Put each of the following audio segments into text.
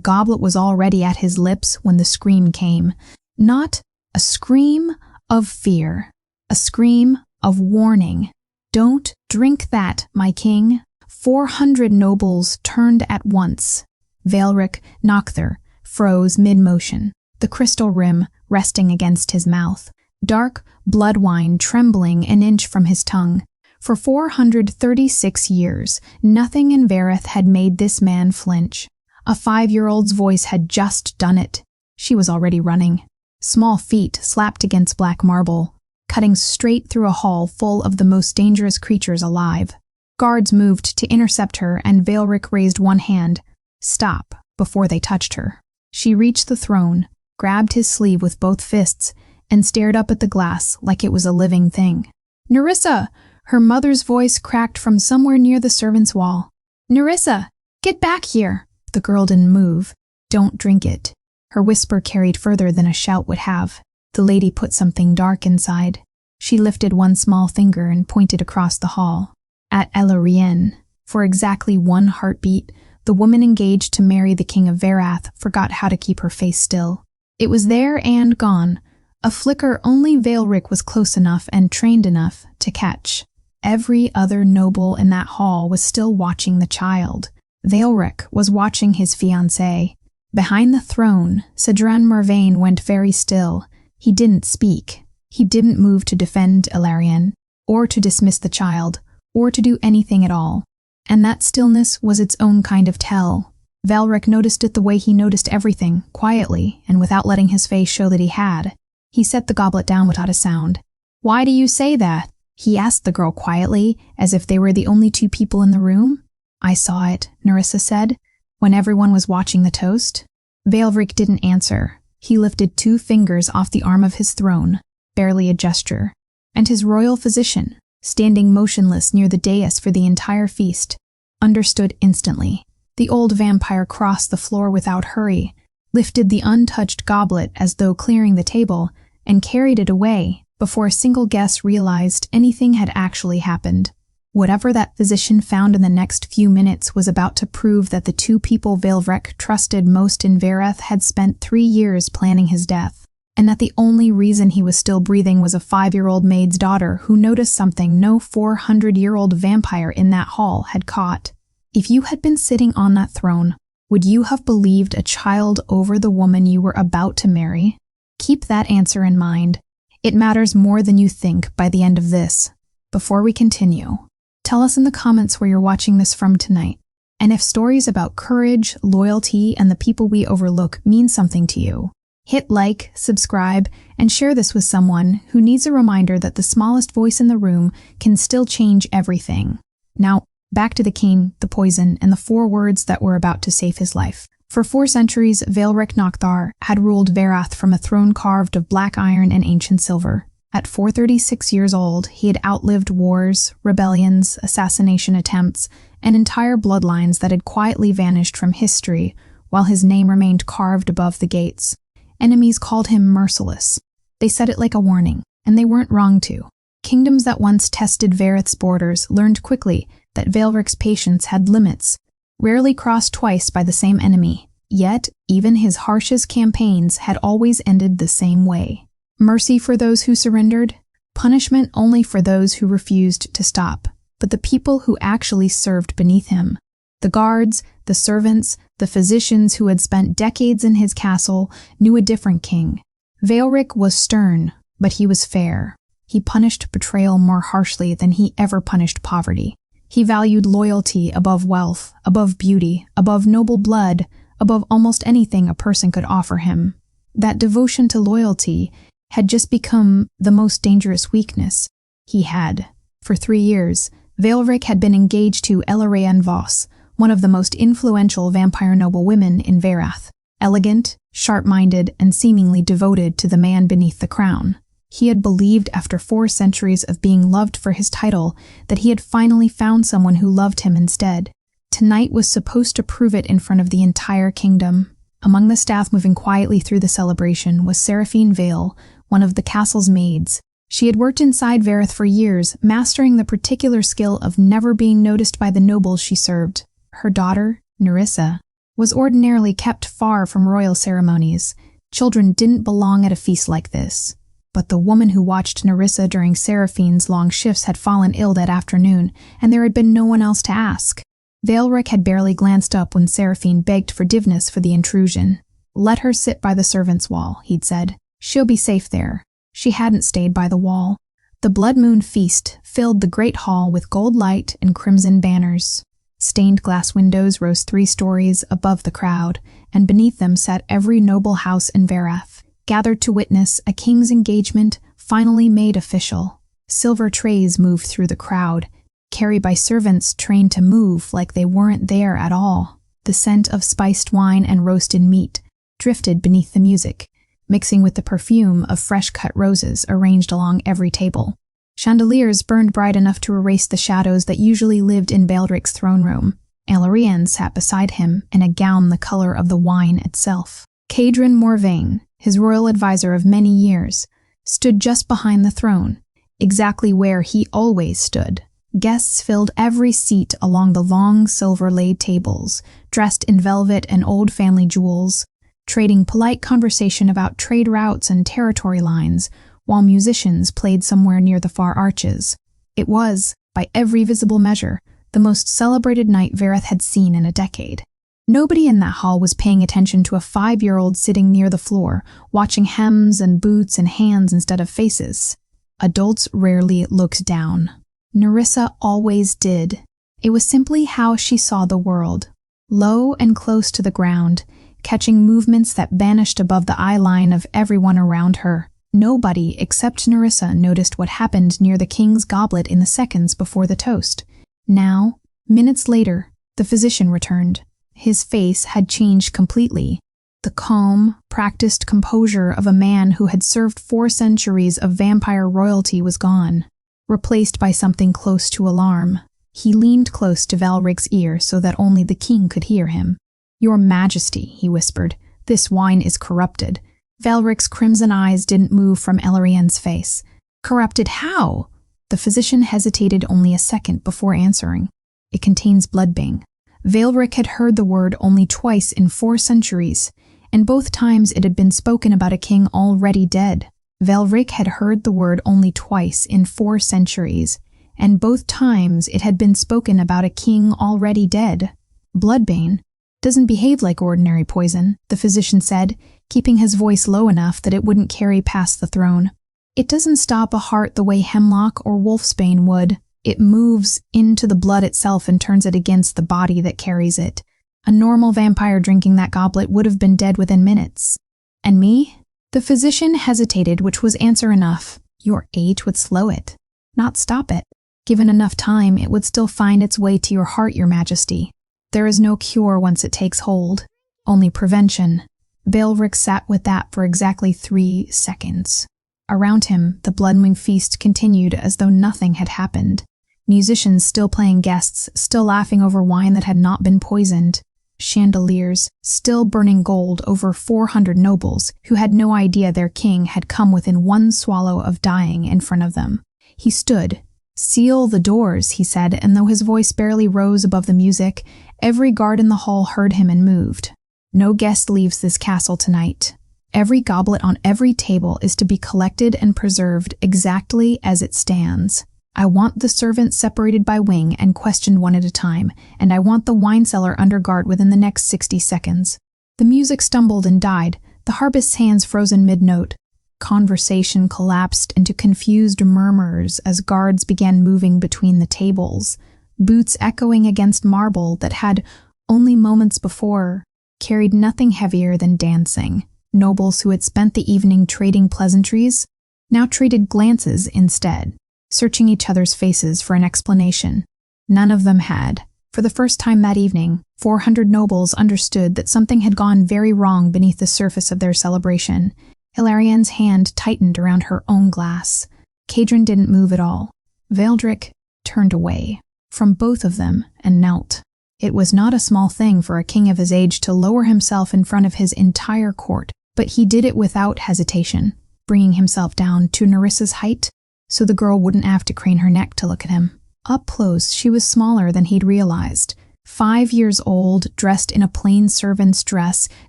goblet was already at his lips when the scream came. Not a scream of fear, a scream of warning. "Don't drink that, my king." 400 nobles turned at once. Veilric Nocther froze mid-motion, the crystal rim resting against his mouth, dark blood wine trembling an inch from his tongue. For 436 years, nothing in Vareth had made this man flinch. A 5-year-old's voice had just done it. She was already running. Small feet slapped against black marble, cutting straight through a hall full of the most dangerous creatures alive. Guards moved to intercept her, and Veilric raised one hand. Stop, before they touched her. She reached the throne, grabbed his sleeve with both fists, and stared up at the glass like it was a living thing. "Nerissa!" Her mother's voice cracked from somewhere near the servants' wall. "Nerissa, get back here!" The girl didn't move. "Don't drink it." Her whisper carried further than a shout would have. The lady put something dark inside. She lifted one small finger and pointed across the hall. At Elarienne, for exactly one heartbeat, the woman engaged to marry the king of Varath forgot how to keep her face still. It was there and gone, a flicker only Veilric was close enough and trained enough to catch. Every other noble in that hall was still watching the child. Veilric was watching his fiancée. Behind the throne, Cedran Mervain went very still. He didn't speak. He didn't move to defend Elarienne, or to dismiss the child, or to do anything at all. And that stillness was its own kind of tell. Veilric noticed it the way he noticed everything, quietly, and without letting his face show that he had. He set the goblet down without a sound. "Why do you say that?" he asked the girl quietly, as if they were the only two people in the room. "I saw it," Nerissa said, "when everyone was watching the toast." Veilric didn't answer. He lifted 2 fingers off the arm of his throne, barely a gesture. And his royal physician, standing motionless near the dais for the entire feast, understood instantly. The old vampire crossed the floor without hurry, lifted the untouched goblet as though clearing the table, and carried it away before a single guest realized anything had actually happened. Whatever that physician found in the next few minutes was about to prove that the 2 people Veilric trusted most in Vareth had spent 3 years planning his death, and that the only reason he was still breathing was a 5-year-old maid's daughter who noticed something no 400-year-old vampire in that hall had caught. If you had been sitting on that throne, would you have believed a child over the woman you were about to marry? Keep that answer in mind. It matters more than you think by the end of this. Before we continue, tell us in the comments where you're watching this from tonight, and if stories about courage, loyalty, and the people we overlook mean something to you. Hit like, subscribe, and share this with someone who needs a reminder that the smallest voice in the room can still change everything. Now, back to the king, the poison, and the 4 words that were about to save his life. For 4 centuries, Veilric Nocthar had ruled Varath from a throne carved of black iron and ancient silver. At 436 years old, he had outlived wars, rebellions, assassination attempts, and entire bloodlines that had quietly vanished from history while his name remained carved above the gates. Enemies called him merciless. They said it like a warning, and they weren't wrong to. Kingdoms that once tested Vareth's borders learned quickly that Veilric's patience had limits, rarely crossed twice by the same enemy. Yet, even his harshest campaigns had always ended the same way. Mercy for those who surrendered, punishment only for those who refused to stop. But the people who actually served beneath him, the guards, the servants, the physicians who had spent decades in his castle, knew a different king. Veilric was stern, but he was fair. He punished betrayal more harshly than he ever punished poverty. He valued loyalty above wealth, above beauty, above noble blood, above almost anything a person could offer him. That devotion to loyalty had just become the most dangerous weakness he had. For 3 years, Veilric had been engaged to Elarienne Voss, one of the most influential vampire noble women in Varath. Elegant, sharp-minded, and seemingly devoted to the man beneath the crown. He had believed after 4 centuries of being loved for his title that he had finally found someone who loved him instead. Tonight was supposed to prove it in front of the entire kingdom. Among the staff moving quietly through the celebration was Seraphine Veil, one of the castle's maids. She had worked inside Vareth for years, mastering the particular skill of never being noticed by the nobles she served. Her daughter, Nerissa, was ordinarily kept far from royal ceremonies. Children didn't belong at a feast like this. But the woman who watched Nerissa during Seraphine's long shifts had fallen ill that afternoon, and there had been no one else to ask. Veilric had barely glanced up when Seraphine begged forgiveness for the intrusion. "Let her sit by the servants' wall," he'd said. "She'll be safe there." She hadn't stayed by the wall. The blood moon feast filled the great hall with gold light and crimson banners. Stained glass windows rose 3 stories above the crowd, and beneath them sat every noble house in Verath, gathered to witness a king's engagement finally made official. Silver trays moved through the crowd, carried by servants trained to move like they weren't there at all. The scent of spiced wine and roasted meat drifted beneath the music, mixing with the perfume of fresh-cut roses arranged along every table. Chandeliers burned bright enough to erase the shadows that usually lived in Veilric's throne room. Elarian sat beside him in a gown the color of the wine itself. Cadron Morvain, his royal advisor of many years, stood just behind the throne, exactly where he always stood. Guests filled every seat along the long silver-laid tables, dressed in velvet and old family jewels, trading polite conversation about trade routes and territory lines, while musicians played somewhere near the far arches. It was, by every visible measure, the most celebrated night Verath had seen in a decade. Nobody in that hall was paying attention to a 5-year-old sitting near the floor, watching hems and boots and hands instead of faces. Adults rarely looked down. Nerissa always did. It was simply how she saw the world, low and close to the ground, catching movements that vanished above the eye line of everyone around her. Nobody except Nerissa noticed what happened near the king's goblet in the seconds before the toast. Now, minutes later, the physician returned. His face had changed completely. The calm, practiced composure of a man who had served 4 centuries of vampire royalty was gone, replaced by something close to alarm. He leaned close to Veilric's ear so that only the king could hear him. "Your Majesty," he whispered, "this wine is corrupted." Veilric's crimson eyes didn't move from Elarian's face. "Corrupted how?" The physician hesitated only a second before answering. "It contains bloodbane." Veilric had heard the word only twice in 4 centuries, and both times it had been spoken about a king already dead. Veilric had heard the word only twice in 4 centuries, and both times it had been spoken about a king already dead. "Bloodbane doesn't behave like ordinary poison," the physician said, keeping his voice low enough that it wouldn't carry past the throne. "It doesn't stop a heart the way hemlock or wolfsbane would. It moves into the blood itself and turns it against the body that carries it. A normal vampire drinking that goblet would have been dead within minutes." "And me?" The physician hesitated, which was answer enough. "Your age would slow it, not stop it. Given enough time, it would still find its way to your heart, Your Majesty. There is no cure once it takes hold, only prevention." Veilric sat with that for exactly 3 seconds. Around him, the blood-moon feast continued as though nothing had happened. Musicians still playing guests, still laughing over wine that had not been poisoned. Chandeliers still burning gold over 400 nobles who had no idea their king had come within 1 swallow of dying in front of them. He stood. "Seal the doors," he said, and though his voice barely rose above the music, every guard in the hall heard him and moved. "No guest leaves this castle tonight. Every goblet on every table is to be collected and preserved exactly as it stands. I want the servants separated by wing and questioned one at a time, and I want the wine cellar under guard within the next 60 seconds. The music stumbled and died, the harpist's hands frozen mid-note. Conversation collapsed into confused murmurs as guards began moving between the tables, boots echoing against marble that had, only moments before, carried nothing heavier than dancing. Nobles who had spent the evening trading pleasantries now traded glances instead, searching each other's faces for an explanation. None of them had. For the first time that evening, 400 nobles understood that something had gone very wrong beneath the surface of their celebration. Hilarian's hand tightened around her own glass. Cadron didn't move at all. Veilric turned away from both of them and knelt. It was not a small thing for a king of his age to lower himself in front of his entire court, but he did it without hesitation, bringing himself down to Nerissa's height so the girl wouldn't have to crane her neck to look at him. Up close, she was smaller than he'd realized. 5 years old, dressed in a plain servant's dress,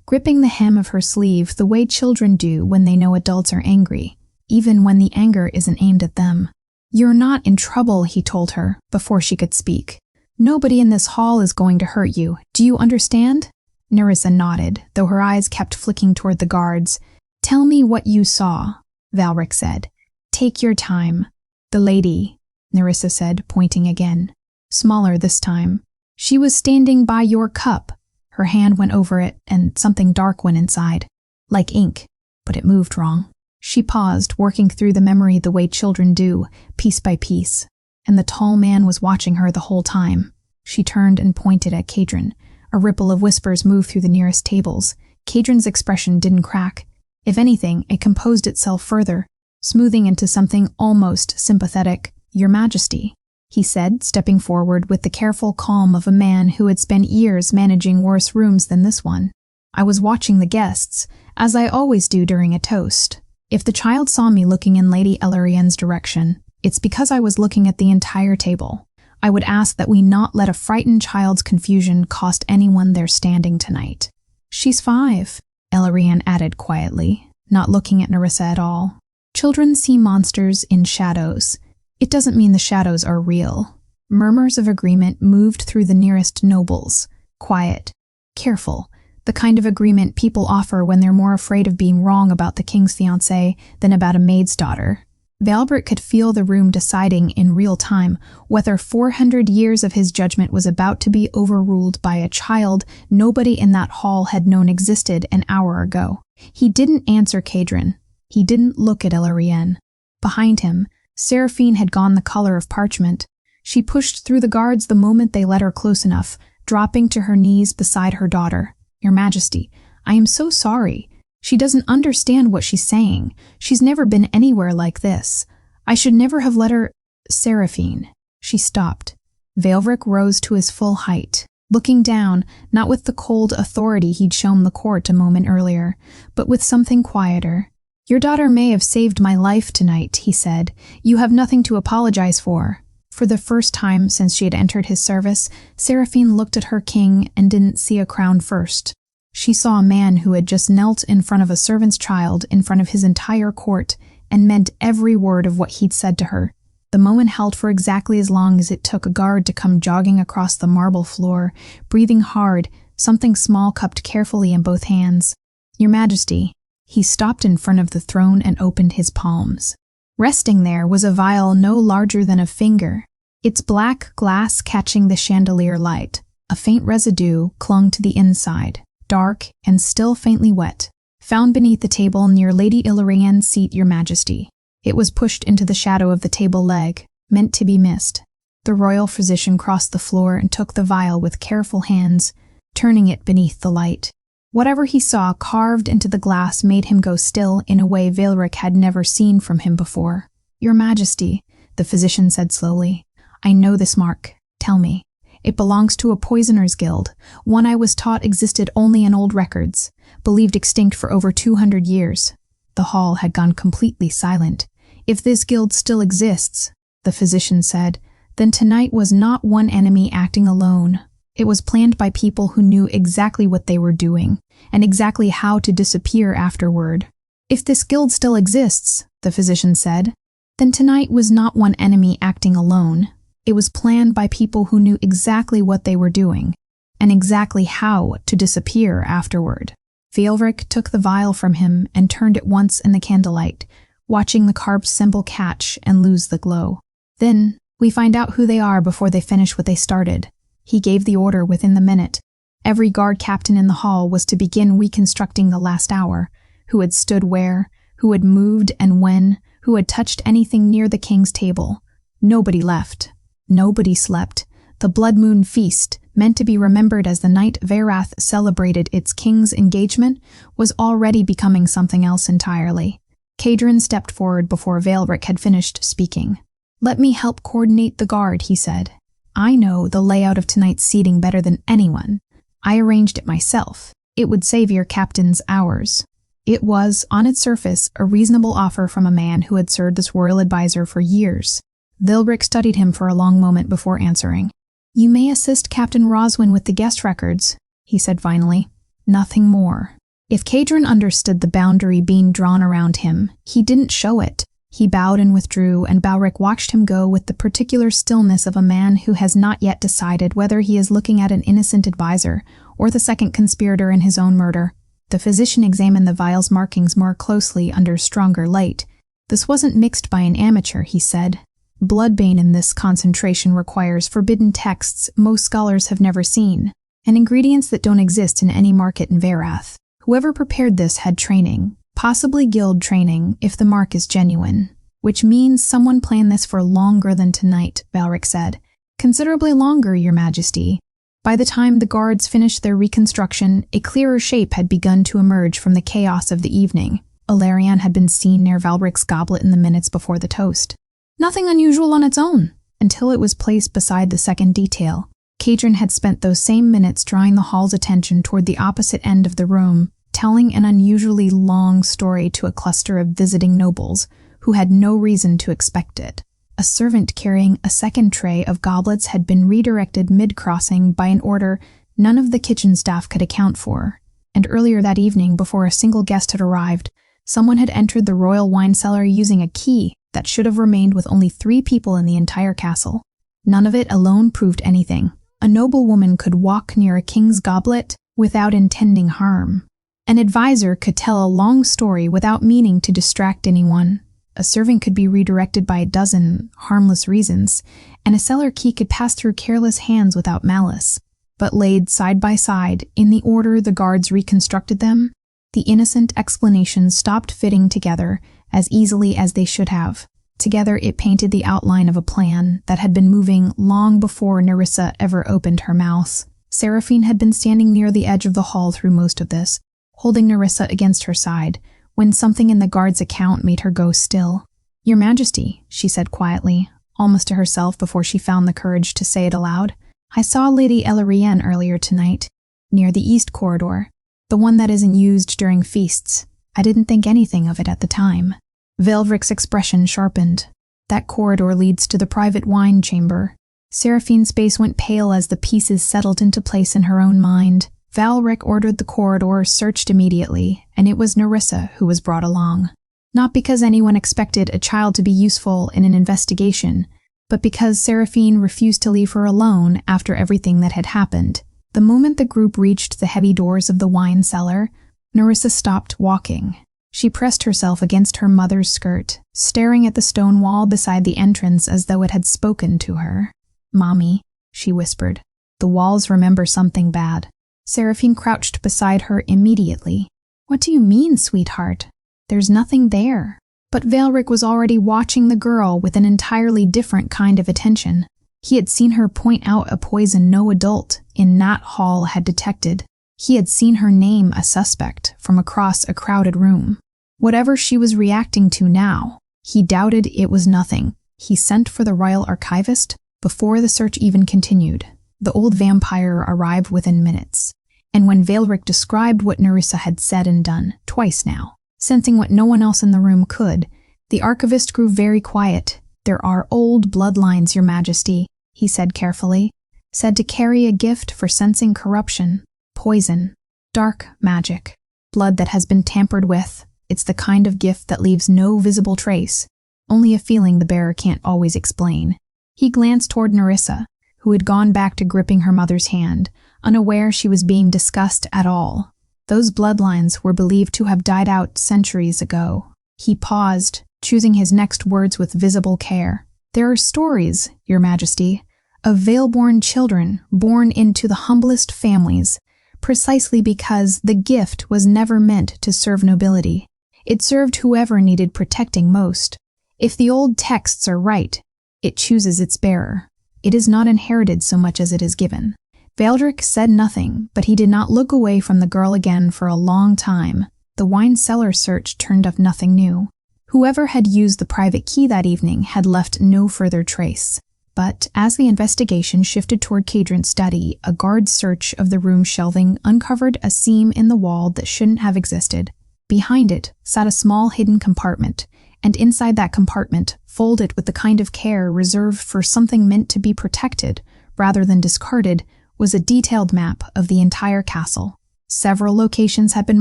gripping the hem of her sleeve the way children do when they know adults are angry, even when the anger isn't aimed at them. "You're not in trouble," he told her, before she could speak. "Nobody in this hall is going to hurt you. Do you understand?" Nerissa nodded, though her eyes kept flicking toward the guards. "Tell me what you saw," Veilborn said. "Take your time." "The lady," Nerissa said, pointing again. Smaller this time. "She was standing by your cup." Her hand went over it, and something dark went inside. Like ink, but it moved wrong. She paused, working through the memory the way children do, piece by piece. And the tall man was watching her the whole time. She turned and pointed at Kadrin. A ripple of whispers moved through the nearest tables. Kadrin's expression didn't crack. If anything, it composed itself further, smoothing into something almost sympathetic. "Your Majesty," he said, stepping forward with the careful calm of a man who had spent years managing worse rooms than this one. "I was watching the guests, as I always do during a toast. If the child saw me looking in Lady Elarien's direction, it's because I was looking at the entire table. I would ask that we not let a frightened child's confusion cost anyone their standing tonight." "She's 5, Elarien added quietly, not looking at Nerissa at all. "Children see monsters in shadows. It doesn't mean the shadows are real." Murmurs of agreement moved through the nearest nobles. Quiet, careful, the kind of agreement people offer when they're more afraid of being wrong about the king's fiancée than about a maid's daughter. Veilborn could feel the room deciding in real time whether 400 years of his judgment was about to be overruled by a child nobody in that hall had known existed an hour ago. He didn't answer Kadrin. He didn't look at Elarien. Behind him, Seraphine had gone the color of parchment. She pushed through the guards the moment they let her close enough, dropping to her knees beside her daughter. "Your Majesty, I am so sorry. She doesn't understand what she's saying. She's never been anywhere like this. I should never have let her—" "Seraphine." She stopped. Veilborn rose to his full height, looking down, not with the cold authority he'd shown the court a moment earlier, but with something quieter. "Your daughter may have saved my life tonight," he said. "You have nothing to apologize for." For the first time since she had entered his service, Seraphine looked at her king and didn't see a crown first. She saw a man who had just knelt in front of a servant's child in front of his entire court and meant every word of what he'd said to her. The moment held for exactly as long as it took a guard to come jogging across the marble floor, breathing hard, something small cupped carefully in both hands. "Your Majesty." He stopped in front of the throne and opened his palms. Resting there was a vial no larger than a finger, its black glass catching the chandelier light. A faint residue clung to the inside, dark and still faintly wet. "Found beneath the table near Lady Ilarien's seat, Your Majesty." It was pushed into the shadow of the table leg, meant to be missed. The royal physician crossed the floor and took the vial with careful hands, turning it beneath the light. Whatever he saw carved into the glass made him go still in a way Veilborn had never seen from him before. "Your Majesty," the physician said slowly, "I know this mark. Tell me. It belongs to a poisoner's guild, one I was taught existed only in old records, believed extinct for over 200 years. The hall had gone completely silent. "If this guild still exists," the physician said, "then tonight was not one enemy acting alone. It was planned by people who knew exactly what they were doing, and exactly how to disappear afterward." "If this guild still exists," the physician said, "then tonight was not one enemy acting alone. It was planned by people who knew exactly what they were doing, and exactly how to disappear afterward." Veilborn took the vial from him and turned it once in the candlelight, watching the carved symbol catch and lose the glow. "Then, we find out who they are before they finish what they started." He gave the order within the minute. Every guard captain in the hall was to begin reconstructing the last hour, who had stood where, who had moved and when, who had touched anything near the king's table. Nobody left. Nobody slept. The Blood Moon Feast, meant to be remembered as the night Verath celebrated its king's engagement, was already becoming something else entirely. Kadrin stepped forward before Veilborn had finished speaking. "Let me help coordinate the guard," he said. "I know the layout of tonight's seating better than anyone. I arranged it myself. It would save your captains hours." It was, on its surface, a reasonable offer from a man who had served as royal advisor for years. Veilborn studied him for a long moment before answering. "You may assist Captain Roswin with the guest records," he said finally. Nothing more. If Kadrin understood the boundary being drawn around him, he didn't show it. He bowed and withdrew, and Balric watched him go with the particular stillness of a man who has not yet decided whether he is looking at an innocent advisor or the second conspirator in his own murder. The physician examined the vial's markings more closely under stronger light. This wasn't mixed by an amateur, he said. Bloodbane in this concentration requires forbidden texts most scholars have never seen, and ingredients that don't exist in any market in Verath. Whoever prepared this had training, possibly guild training if the mark is genuine, which means someone planned this for longer than tonight, Balric said. Considerably longer, Your Majesty. By the time the guards finished their reconstruction, a clearer shape had begun to emerge from the chaos of the evening. Alarian had been seen near Valbric's goblet in the minutes before the toast. Nothing unusual on its own, until it was placed beside the second detail. Kadrin had spent those same minutes drawing the hall's attention toward the opposite end of the room, telling an unusually long story to a cluster of visiting nobles who had no reason to expect it. A servant carrying a second tray of goblets had been redirected mid-crossing by an order none of the kitchen staff could account for, and earlier that evening, before a single guest had arrived, someone had entered the royal wine cellar using a key that should have remained with only 3 people in the entire castle. None of it alone proved anything. A noblewoman could walk near a king's goblet without intending harm. An advisor could tell a long story without meaning to distract anyone. A servant could be redirected by a dozen harmless reasons, and a cellar key could pass through careless hands without malice. But laid side by side, in the order the guards reconstructed them, the innocent explanations stopped fitting together as easily as they should have. Together it painted the outline of a plan that had been moving long before Nerissa ever opened her mouth. Seraphine had been standing near the edge of the hall through most of this, holding Nerissa against her side, when something in the guard's account made her go still. "Your Majesty," she said quietly, almost to herself before she found the courage to say it aloud, "I saw Lady Elarienne earlier tonight, near the east corridor, the one that isn't used during feasts. I didn't think anything of it at the time." Velvric's expression sharpened. "That corridor leads to the private wine chamber." Seraphine's face went pale as the pieces settled into place in her own mind. Valric ordered the corridor searched immediately, and it was Nerissa who was brought along. Not because anyone expected a child to be useful in an investigation, but because Seraphine refused to leave her alone after everything that had happened. The moment the group reached the heavy doors of the wine cellar, Nerissa stopped walking. She pressed herself against her mother's skirt, staring at the stone wall beside the entrance as though it had spoken to her. "Mommy," she whispered, "the walls remember something bad." Seraphine crouched beside her immediately. "What do you mean, sweetheart? There's nothing there." But Velric was already watching the girl with an entirely different kind of attention. He had seen her point out a poison no adult in that hall had detected. He had seen her name a suspect from across a crowded room. Whatever she was reacting to now, he doubted it was nothing. He sent for the royal archivist before the search even continued. The old vampire arrived within minutes, and when Velric described what Nerissa had said and done, twice now, sensing what no one else in the room could, the archivist grew very quiet. "There are old bloodlines, Your Majesty," he said carefully, "said to carry a gift for sensing corruption, poison, dark magic, blood that has been tampered with. It's the kind of gift that leaves no visible trace, only a feeling the bearer can't always explain." He glanced toward Nerissa, who had gone back to gripping her mother's hand, unaware she was being discussed at all. Those bloodlines were believed to have died out centuries ago. He paused, choosing his next words with visible care. "There are stories, Your Majesty, of Veilborn children born into the humblest families, precisely because the gift was never meant to serve nobility. It served whoever needed protecting most. If the old texts are right, it chooses its bearer. It is not inherited so much as it is given." Velric said nothing, but he did not look away from the girl again for a long time. The wine cellar search turned up nothing new. Whoever had used the private key that evening had left no further trace. But as the investigation shifted toward Kadrin's study, a guard search of the room shelving uncovered a seam in the wall that shouldn't have existed. Behind it sat a small hidden compartment, and inside that compartment, folded with the kind of care reserved for something meant to be protected, rather than discarded, was a detailed map of the entire castle. Several locations had been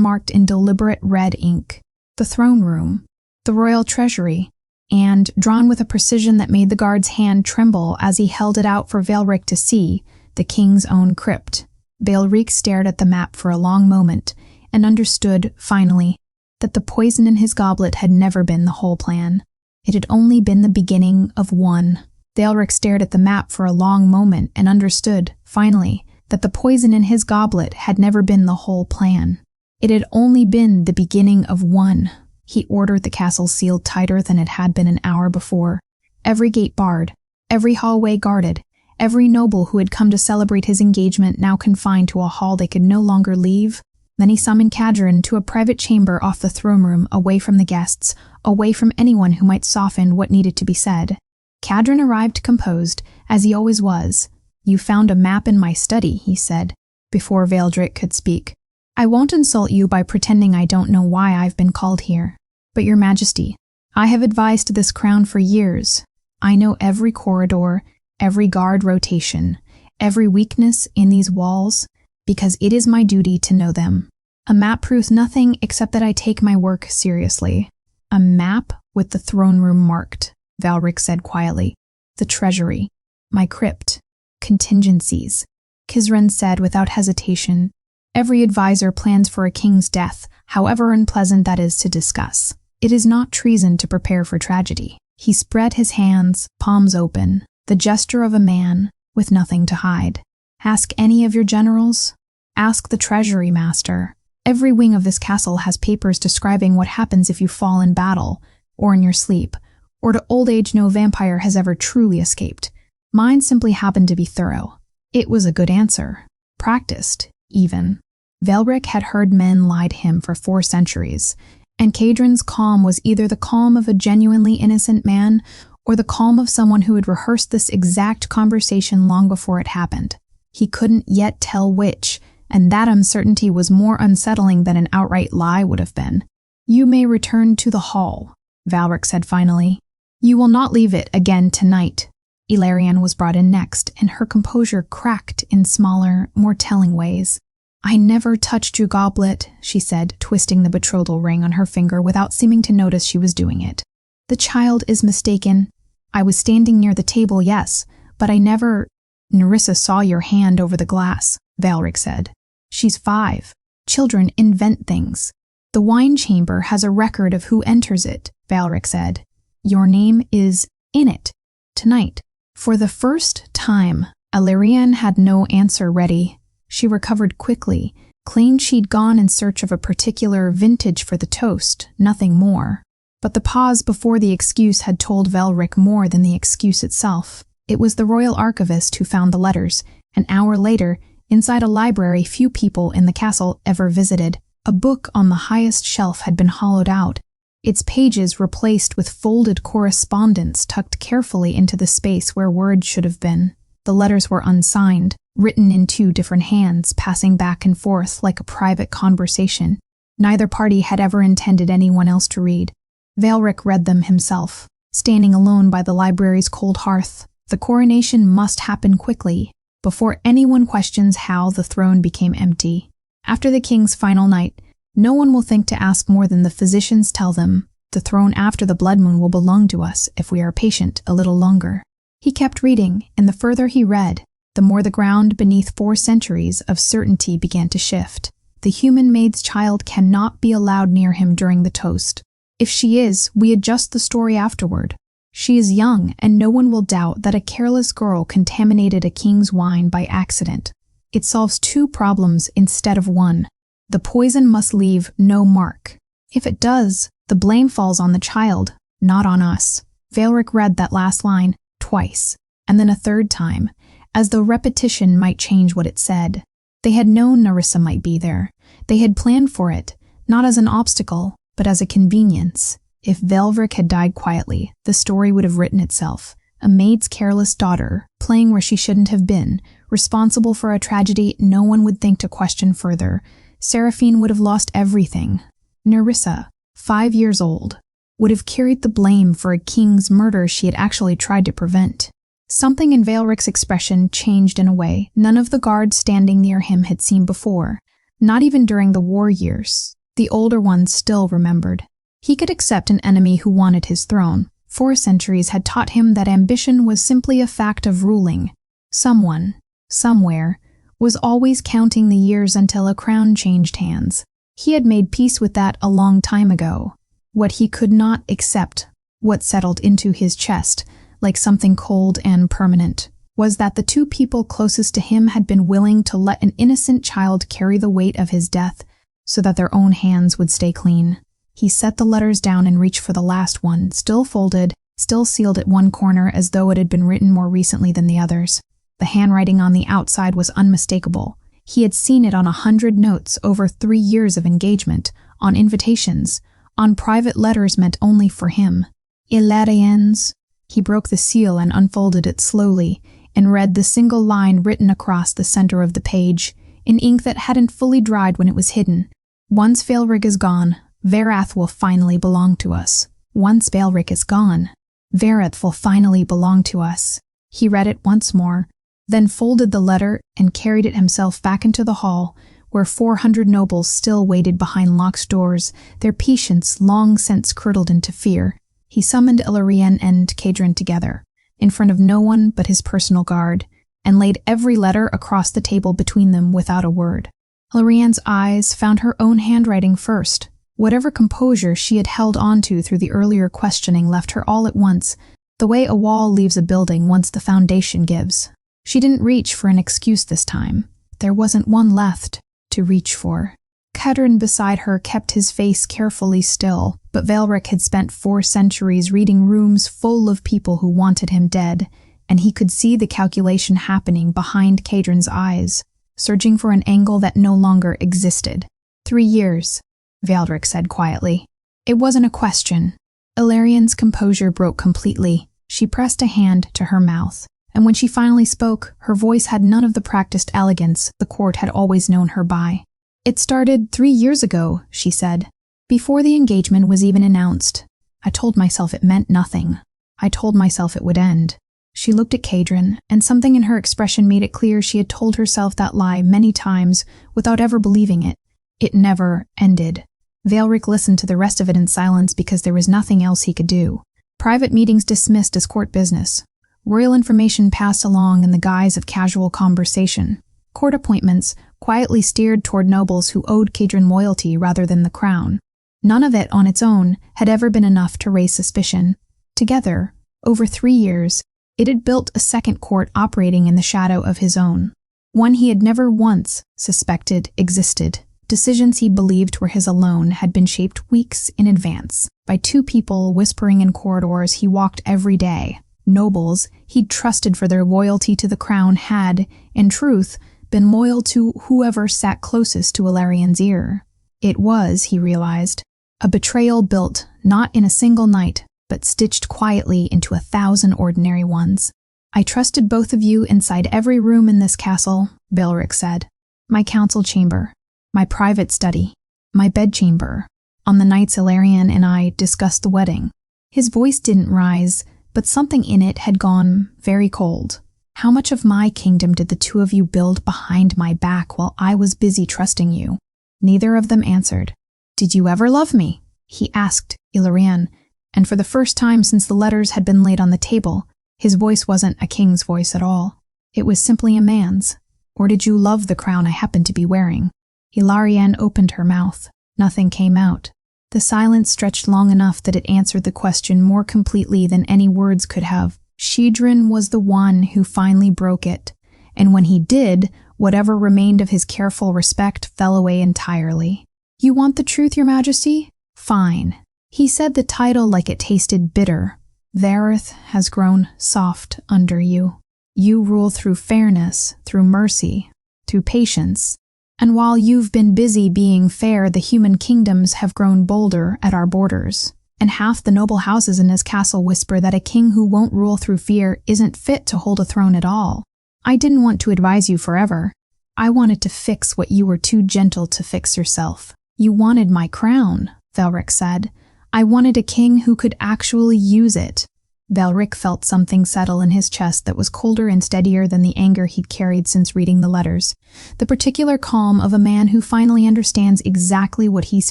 marked in deliberate red ink. The throne room, the royal treasury, and, drawn with a precision that made the guard's hand tremble as he held it out for Veilric to see, the king's own crypt. Veilric stared at the map for a long moment and understood, finally, that the poison in his goblet had never been the whole plan. It had only been the beginning of one. Veilric stared at the map for a long moment and understood, finally, that the poison in his goblet had never been the whole plan. It had only been the beginning of one. He ordered the castle sealed tighter than it had been an hour before. Every gate barred, every hallway guarded, every noble who had come to celebrate his engagement now confined to a hall they could no longer leave. Then he summoned Cadrin to a private chamber off the throne room, away from the guests, away from anyone who might soften what needed to be said. Cadrin arrived composed, as he always was. "You found a map in my study," he said, before Veilric could speak. "I won't insult you by pretending I don't know why I've been called here. But your majesty, I have advised this crown for years. I know every corridor, every guard rotation, every weakness in these walls, because it is my duty to know them. A map proves nothing except that I take my work seriously." "A map with the throne room marked," Veilric said quietly. "The treasury, my crypt, contingencies," Kizran said without hesitation. "Every advisor plans for a king's death, however unpleasant that is to discuss. It is not treason to prepare for tragedy." He spread his hands, palms open, the gesture of a man with nothing to hide. "Ask any of your generals. Ask the treasury master. Every wing of this castle has papers describing what happens if you fall in battle, or in your sleep, or to old age no vampire has ever truly escaped. Mine simply happened to be thorough." It was a good answer. Practiced, even. Veilric had heard men lie to him for 4 centuries, and Cadrin's calm was either the calm of a genuinely innocent man or the calm of someone who had rehearsed this exact conversation long before it happened. He couldn't yet tell which, and that uncertainty was more unsettling than an outright lie would have been. "You may return to the hall," Veilric said finally. "You will not leave it again tonight." Ilarion was brought in next, and her composure cracked in smaller, more telling ways. "I never touched your goblet," she said, twisting the betrothal ring on her finger without seeming to notice she was doing it. "The child is mistaken. I was standing near the table, yes, but I never—" "Nerissa saw your hand over the glass," Veilric said. "She's 5. Children invent things." "The wine chamber has a record of who enters it," Veilric said. "Your name is in it. Tonight." For the first time, Ilarion had no answer ready. She recovered quickly, claimed she'd gone in search of a particular vintage for the toast, nothing more. But the pause before the excuse had told Veilric more than the excuse itself. It was the royal archivist who found the letters. An hour later, inside a library few people in the castle ever visited, a book on the highest shelf had been hollowed out, its pages replaced with folded correspondence tucked carefully into the space where words should have been. The letters were unsigned, written in 2 different hands, passing back and forth like a private conversation. Neither party had ever intended anyone else to read. Veilric read them himself, standing alone by the library's cold hearth. The coronation must happen quickly, before anyone questions how the throne became empty. After the king's final night, no one will think to ask more than the physicians tell them. The throne after the blood moon will belong to us if we are patient a little longer. He kept reading, and the further he read, the more the ground beneath 4 centuries of certainty began to shift. The human maid's child cannot be allowed near him during the toast. If she is, we adjust the story afterward. She is young, and no one will doubt that a careless girl contaminated a king's wine by accident. It solves 2 problems instead of 1. The poison must leave no mark. If it does, the blame falls on the child, not on us. Veilric read that last line twice, and then a 3rd time, as though repetition might change what it said. They had known Nerissa might be there. They had planned for it, not as an obstacle, but as a convenience. If Veilric had died quietly, the story would have written itself. A maid's careless daughter, playing where she shouldn't have been, responsible for a tragedy no one would think to question further. Seraphine would have lost everything. Nerissa, 5 years old, would have carried the blame for a king's murder she had actually tried to prevent. Something in Veilric's expression changed in a way none of the guards standing near him had seen before, not even during the war years. The older ones still remembered. He could accept an enemy who wanted his throne. 4 centuries had taught him that ambition was simply a fact of ruling. Someone, somewhere, was always counting the years until a crown changed hands. He had made peace with that a long time ago. What he could not accept, what settled into his chest, like something cold and permanent, was that the 2 people closest to him had been willing to let an innocent child carry the weight of his death so that their own hands would stay clean. He set the letters down and reached for the last one, still folded, still sealed at one corner as though it had been written more recently than the others. The handwriting on the outside was unmistakable. He had seen it on 100 notes over 3 years of engagement, on invitations, on private letters meant only for him. Ilariens. He broke the seal and unfolded it slowly, and read the single line written across the center of the page, in ink that hadn't fully dried when it was hidden. Once Veilric is gone, Verath will finally belong to us. Once Veilric is gone, Verath will finally belong to us. He read it once more, then folded the letter and carried it himself back into the hall, where 400 nobles still waited behind locked doors, their patience long since curdled into fear. He summoned Ilarion and Cadron together, in front of no one but his personal guard, and laid every letter across the table between them without a word. Ilarion's eyes found her own handwriting first. Whatever composure she had held onto through the earlier questioning left her all at once, the way a wall leaves a building once the foundation gives. She didn't reach for an excuse this time. There wasn't one left to reach for. Cadron beside her kept his face carefully still, but Veilric had spent 4 centuries reading rooms full of people who wanted him dead, and he could see the calculation happening behind Cadron's eyes, searching for an angle that no longer existed. 3 years, Veilric said quietly. It wasn't a question. Ilarion's composure broke completely. She pressed a hand to her mouth, and when she finally spoke, her voice had none of the practiced elegance the court had always known her by. It started 3 years ago, she said. Before the engagement was even announced. I told myself it meant nothing. I told myself it would end. She looked at Cadron, and something in her expression made it clear she had told herself that lie many times without ever believing it. It never ended. Veilric listened to the rest of it in silence because there was nothing else he could do. Private meetings dismissed as court business. Royal information passed along in the guise of casual conversation. Court appointments quietly steered toward nobles who owed Cadron loyalty rather than the crown. None of it on its own had ever been enough to raise suspicion. Together, over 3 years, it had built a second court operating in the shadow of his own. One he had never once suspected existed. Decisions he believed were his alone had been shaped weeks in advance by 2 people whispering in corridors he walked every day. Nobles he'd trusted for their loyalty to the crown had, in truth, been loyal to whoever sat closest to Ilarion's ear. It was, he realized, a betrayal built not in a single night, but stitched quietly into 1,000 ordinary ones. I trusted both of you inside every room in this castle, Veilric said. My council chamber, my private study, my bedchamber, on the nights Ilarion and I discussed the wedding. His voice didn't rise, but something in it had gone very cold. How much of my kingdom did the 2 of you build behind my back while I was busy trusting you? Neither of them answered. Did you ever love me? He asked Ilarion, and for the first time since the letters had been laid on the table, his voice wasn't a king's voice at all. It was simply a man's. Or did you love the crown I happened to be wearing? Ilarion opened her mouth. Nothing came out. The silence stretched long enough that it answered the question more completely than any words could have. Cadron was the one who finally broke it, and when he did, whatever remained of his careful respect fell away entirely. You want the truth, Your Majesty? Fine. He said the title like it tasted bitter. Verath has grown soft under you. You rule through fairness, through mercy, through patience. And while you've been busy being fair, the human kingdoms have grown bolder at our borders. And half the noble houses in his castle whisper that a king who won't rule through fear isn't fit to hold a throne at all. I didn't want to advise you forever. I wanted to fix what you were too gentle to fix yourself. You wanted my crown, Veilric said. I wanted a king who could actually use it. Velric felt something settle in his chest that was colder and steadier than the anger he'd carried since reading the letters, the particular calm of a man who finally understands exactly what he's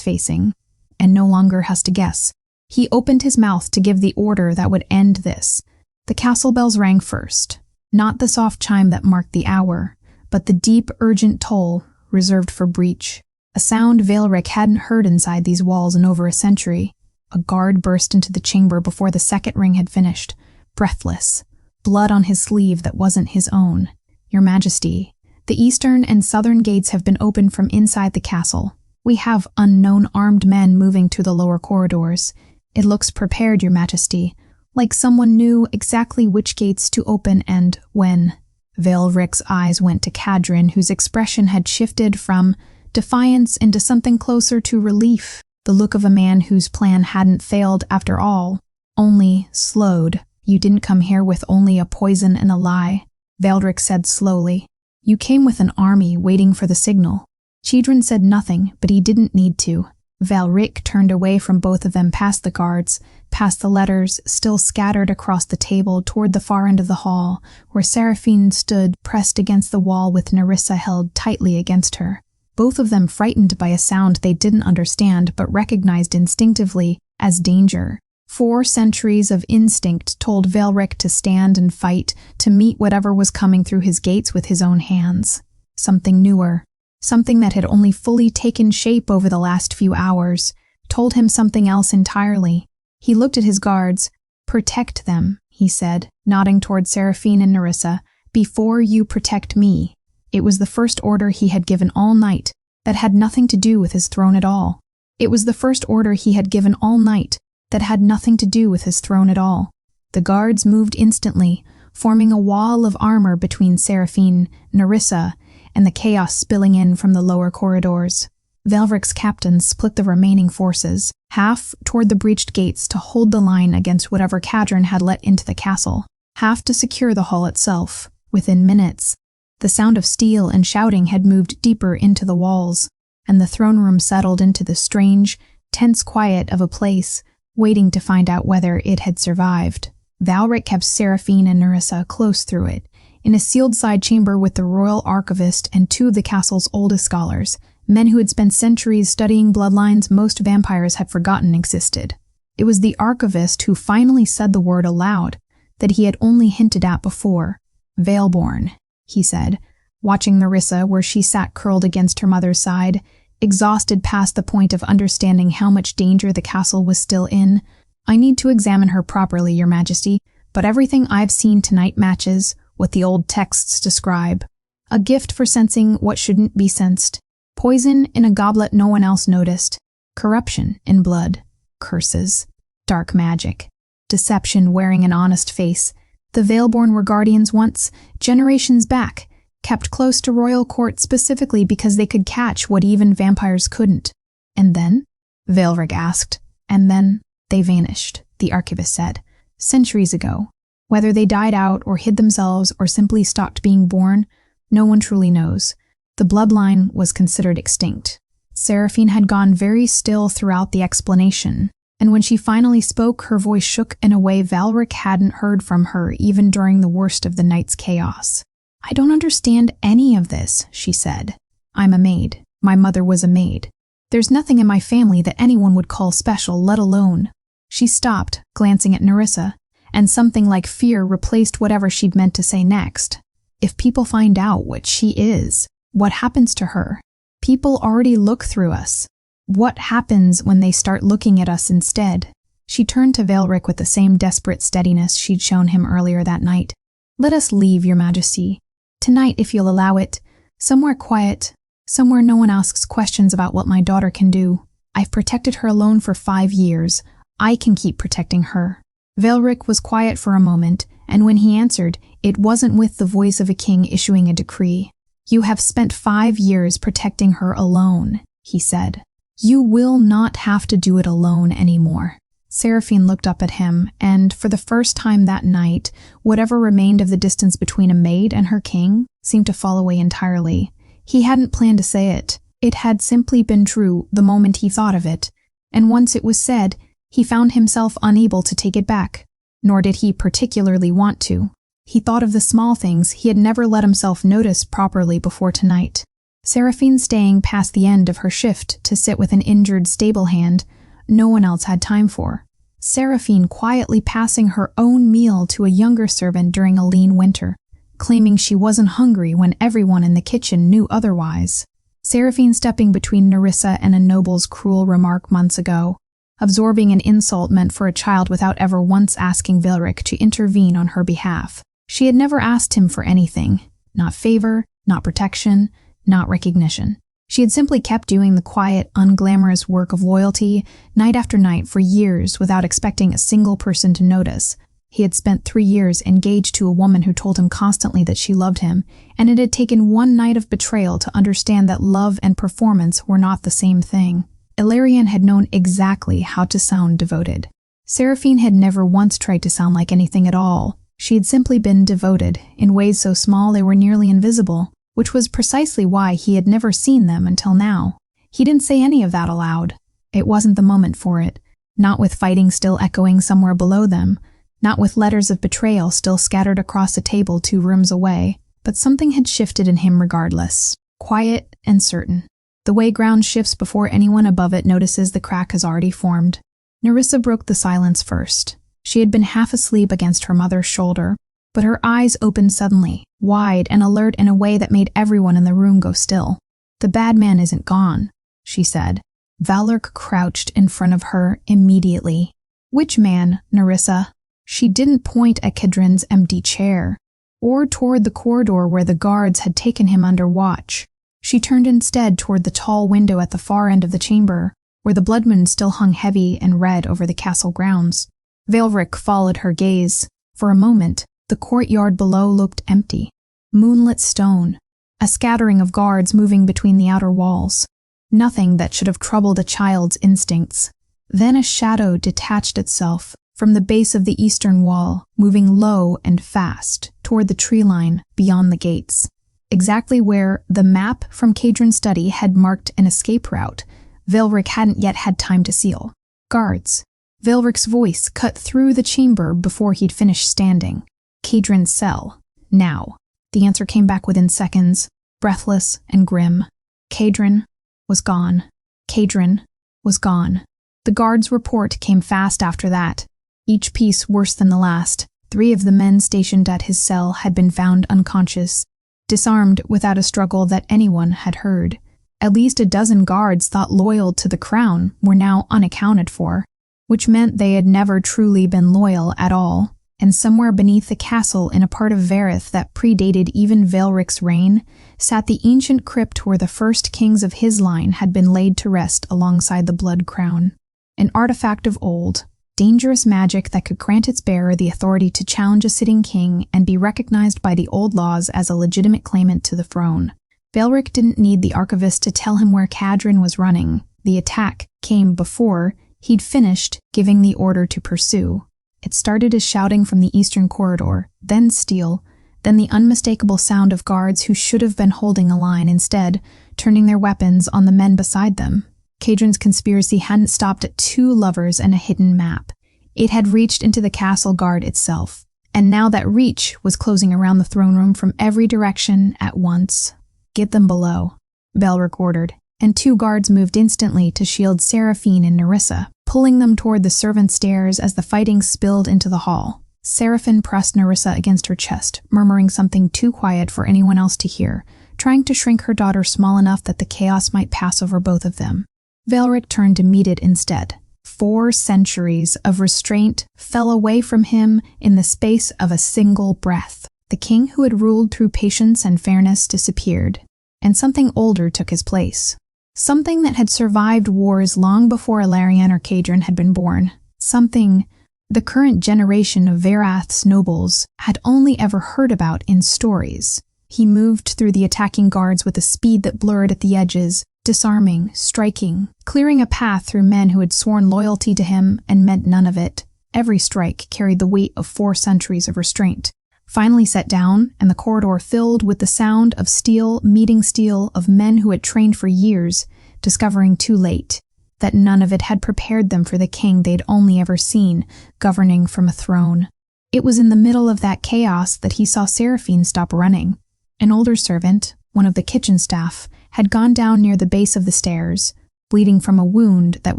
facing, and no longer has to guess. He opened his mouth to give the order that would end this. The castle bells rang first, not the soft chime that marked the hour, but the deep, urgent toll reserved for breach, a sound Veilric hadn't heard inside these walls in over a century. A guard burst into the chamber before the second ring had finished, breathless, blood on his sleeve that wasn't his own. "Your Majesty, the eastern and southern gates have been opened from inside the castle. We have unknown armed men moving through the lower corridors. It looks prepared, Your Majesty, like someone knew exactly which gates to open and when." Veilric's eyes went to Cadrin, whose expression had shifted from defiance into something closer to relief, the look of a man whose plan hadn't failed after all, only slowed. "You didn't come here with only a poison and a lie," Veilric said slowly. "You came with an army waiting for the signal." Cadrin said nothing, but he didn't need to. Veilric turned away from both of them past the guards, past the letters still scattered across the table toward the far end of the hall, where Seraphine stood pressed against the wall with Nerissa held tightly against her. Both of them frightened by a sound they didn't understand but recognized instinctively as danger. 4 centuries of instinct told Veilric to stand and fight, to meet whatever was coming through his gates with his own hands. Something newer, something that had only fully taken shape over the last few hours, told him something else entirely. He looked at his guards. "Protect them," he said, nodding toward Seraphine and Nerissa, "before you protect me." It was the first order he had given all night that had nothing to do with his throne at all. It was the first order he had given all night that had nothing to do with his throne at all. The guards moved instantly, forming a wall of armor between Seraphine, Nerissa, and the chaos spilling in from the lower corridors. Veilric's captains split the remaining forces, half toward the breached gates to hold the line against whatever Cadrin had let into the castle, half to secure the hall itself. Within minutes, the sound of steel and shouting had moved deeper into the walls, and the throne room settled into the strange, tense quiet of a place waiting to find out whether it had survived. Veilric kept Seraphine and Nerissa close through it, in a sealed side chamber with the royal archivist and 2 of the castle's oldest scholars, men who had spent centuries studying bloodlines most vampires had forgotten existed. It was the archivist who finally said the word aloud that he had only hinted at before. "Veilborn," he said, watching Nerissa where she sat curled against her mother's side, exhausted past the point of understanding how much danger the castle was still in. "I need to examine her properly, Your Majesty, but everything I've seen tonight matches what the old texts describe. A gift for sensing what shouldn't be sensed. Poison in a goblet no one else noticed. Corruption in blood. Curses. Dark magic. Deception wearing an honest face. The Veilborn were guardians once, generations back, kept close to royal court specifically because they could catch what even vampires couldn't." "And then?" Veilric asked. "And then they vanished," the archivist said. "Centuries ago. Whether they died out or hid themselves or simply stopped being born, no one truly knows. The bloodline was considered extinct." Seraphine had gone very still throughout the explanation, and when she finally spoke, her voice shook in a way Veilric hadn't heard from her even during the worst of the night's chaos. "I don't understand any of this," she said. "I'm a maid. My mother was a maid. There's nothing in my family that anyone would call special, let alone—" She stopped, glancing at Nerissa, and something like fear replaced whatever she'd meant to say next. "If people find out what she is, what happens to her? People already look through us. What happens when they start looking at us instead?" She turned to Veilric with the same desperate steadiness she'd shown him earlier that night. "Let us leave, Your Majesty. Tonight, if you'll allow it. Somewhere quiet. Somewhere no one asks questions about what my daughter can do. I've protected her alone for 5 years. I can keep protecting her." Veilric was quiet for a moment, and when he answered, it wasn't with the voice of a king issuing a decree. "You have spent 5 years protecting her alone," he said. "You will not have to do it alone anymore." Seraphine looked up at him, and for the first time that night, whatever remained of the distance between a maid and her king seemed to fall away entirely. He hadn't planned to say it. It had simply been true the moment he thought of it, and once it was said, he found himself unable to take it back. nor did he particularly want to. He thought of the small things he had never let himself notice properly before tonight. Seraphine staying past the end of her shift to sit with an injured stable hand no one else had time for. Seraphine quietly passing her own meal to a younger servant during a lean winter, claiming she wasn't hungry when everyone in the kitchen knew otherwise. Seraphine stepping between Nerissa and a noble's cruel remark months ago, absorbing an insult meant for a child without ever once asking Veilric to intervene on her behalf. She had never asked him for anything, not favor, not protection, not recognition. She had simply kept doing the quiet, unglamorous work of loyalty night after night for years without expecting a single person to notice. He had spent 3 years engaged to a woman who told him constantly that she loved him, and it had taken one night of betrayal to understand that love and performance were not the same thing. Illyrian had known exactly how to sound devoted. Seraphine had never once tried to sound like anything at all. She had simply been devoted, in ways so small they were nearly invisible, which was precisely why he had never seen them until now. He didn't say any of that aloud. It wasn't the moment for it, not with fighting still echoing somewhere below them, not with letters of betrayal still scattered across a table 2 rooms away, but something had shifted in him regardless, quiet and certain. The way ground shifts before anyone above it notices the crack has already formed. Nerissa broke the silence first. She had been half asleep against her mother's shoulder, but her eyes opened suddenly, wide and alert in a way that made everyone in the room go still. "The bad man isn't gone," she said. Veilric crouched in front of her immediately. "Which man, Nerissa?" She didn't point at Kedron's empty chair, or toward the corridor where the guards had taken him under watch. She turned instead toward the tall window at the far end of the chamber, where the blood moon still hung heavy and red over the castle grounds. Veilric followed her gaze. For a moment, the courtyard below looked empty. Moonlit stone, a scattering of guards moving between the outer walls. Nothing that should have troubled a child's instincts. Then a shadow detached itself from the base of the eastern wall, moving low and fast toward the tree line beyond the gates. Exactly where the map from Kedron's study had marked an escape route, Veilric hadn't yet had time to seal. "Guards." Veilric's voice cut through the chamber before he'd finished standing. "Kedron's cell. Now." The answer came back within seconds, breathless and grim. Kedron was gone. Kedron was gone. The guard's report came fast after that, each piece worse than the last. 3 of the men stationed at his cell had been found unconscious, disarmed without a struggle that anyone had heard. At least a dozen guards thought loyal to the crown were now unaccounted for, which meant they had never truly been loyal at all. And somewhere beneath the castle in a part of Varith that predated even Veilric's reign, sat the ancient crypt where the first kings of his line had been laid to rest alongside the blood crown. An artifact of old, dangerous magic that could grant its bearer the authority to challenge a sitting king and be recognized by the old laws as a legitimate claimant to the throne. Veilric didn't need the archivist to tell him where Kedron was running. The attack came before he'd finished giving the order to pursue. It started as shouting from the eastern corridor, then steel, then the unmistakable sound of guards who should have been holding a line instead, turning their weapons on the men beside them. Kedron's conspiracy hadn't stopped at 2 lovers and a hidden map. It had reached into the castle guard itself, and now that reach was closing around the throne room from every direction at once. "Get them below," Veilric ordered, and 2 guards moved instantly to shield Seraphine and Nerissa, pulling them toward the servant stairs as the fighting spilled into the hall. Seraphine pressed Nerissa against her chest, murmuring something too quiet for anyone else to hear, trying to shrink her daughter small enough that the chaos might pass over both of them. Veilric turned to meet it instead. 4 centuries of restraint fell away from him in the space of a single breath. The king who had ruled through patience and fairness disappeared, and something older took his place. Something that had survived wars long before Illyrian or Kedron had been born. Something the current generation of Varath's nobles had only ever heard about in stories. He moved through the attacking guards with a speed that blurred at the edges, disarming, striking, clearing a path through men who had sworn loyalty to him and meant none of it. Every strike carried the weight of 4 centuries of restraint. Finally set down, and the corridor filled with the sound of steel meeting steel of men who had trained for years, discovering too late that none of it had prepared them for the king they'd only ever seen, governing from a throne. It was in the middle of that chaos that he saw Seraphine stop running. An older servant, one of the kitchen staff, had gone down near the base of the stairs, bleeding from a wound that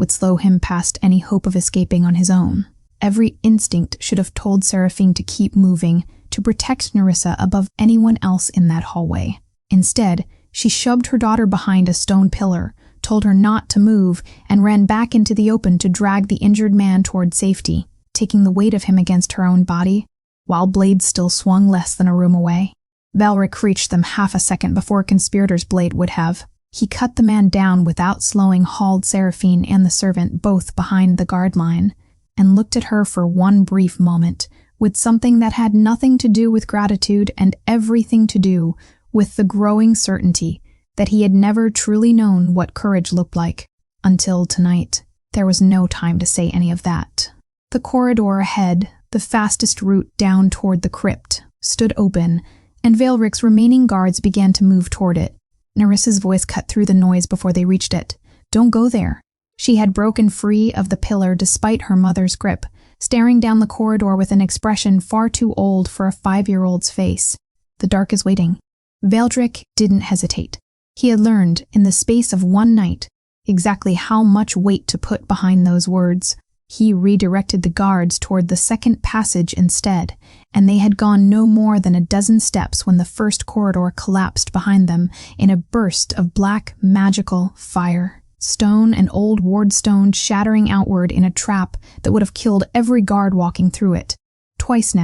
would slow him past any hope of escaping on his own. Every instinct should have told Seraphine to keep moving, to protect Nerissa above anyone else in that hallway. Instead, she shoved her daughter behind a stone pillar, told her not to move, and ran back into the open to drag the injured man toward safety, taking the weight of him against her own body, while blades still swung less than a room away. Veilric reached them half a second before a conspirator's blade would have. He cut the man down without slowing, hauled Seraphine and the servant both behind the guard line, and looked at her for one brief moment, with something that had nothing to do with gratitude and everything to do with the growing certainty that he had never truly known what courage looked like, until tonight. There was no time to say any of that. The corridor ahead, the fastest route down toward the crypt, stood open, and Veilric's remaining guards began to move toward it. Nerissa's voice cut through the noise before they reached it. "Don't go there." She had broken free of the pillar despite her mother's grip, staring down the corridor with an expression far too old for a 5-year-old's face. "The dark is waiting." Veilric didn't hesitate. He had learned, in the space of one night, exactly how much weight to put behind those words. He redirected the guards toward the second passage instead, and they had gone no more than a dozen steps when the first corridor collapsed behind them in a burst of black, magical fire. Stone and old wardstone shattering outward in a trap that would have killed every guard walking through it. Twice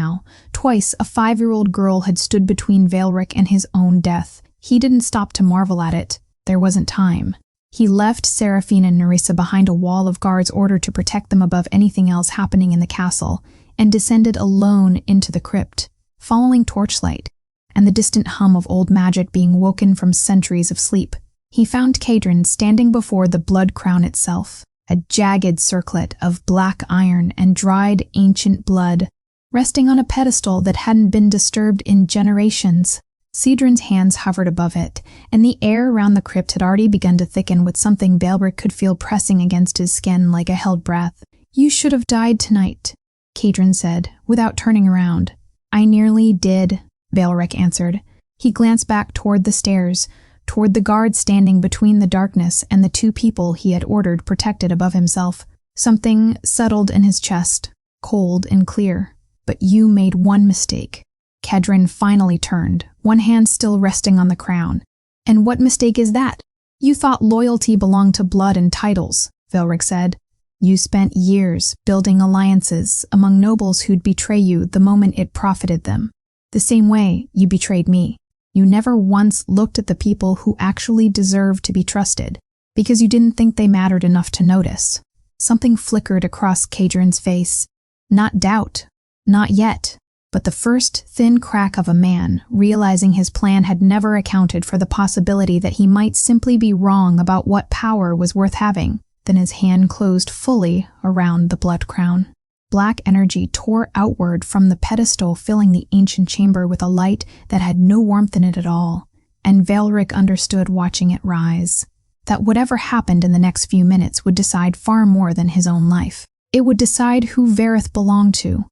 a 5-year-old girl had stood between Veilric and his own death. He didn't stop to marvel at it. There wasn't time. He left Seraphine and Nerissa behind a wall of guards ordered to protect them above anything else happening in the castle, and descended alone into the crypt, following torchlight and the distant hum of old magic being woken from centuries of sleep. He found Cadrin standing before the blood crown itself, a jagged circlet of black iron and dried ancient blood, resting on a pedestal that hadn't been disturbed in generations. Cedron's hands hovered above it, and the air around the crypt had already begun to thicken with something Veilric could feel pressing against his skin like a held breath. "You should have died tonight," Cadrin said, without turning around. "I nearly did," Veilric answered. He glanced back toward the stairs, toward the guard standing between the darkness and the two people he had ordered protected above himself. Something settled in his chest, cold and clear. "But you made one mistake." Cadrin finally turned, one hand still resting on the crown. "And what mistake is that?" "You thought loyalty belonged to blood and titles," Veilric said. "You spent years building alliances among nobles who'd betray you the moment it profited them. The same way you betrayed me. You never once looked at the people who actually deserved to be trusted, because you didn't think they mattered enough to notice." Something flickered across Cadrin's face. Not doubt, not yet, but the first thin crack of a man realizing his plan had never accounted for the possibility that he might simply be wrong about what power was worth having. Then his hand closed fully around the blood crown. Black energy tore outward from the pedestal, filling the ancient chamber with a light that had no warmth in it at all, and Veilric understood watching it rise, that whatever happened in the next few minutes would decide far more than his own life. It would decide who Vareth belonged to.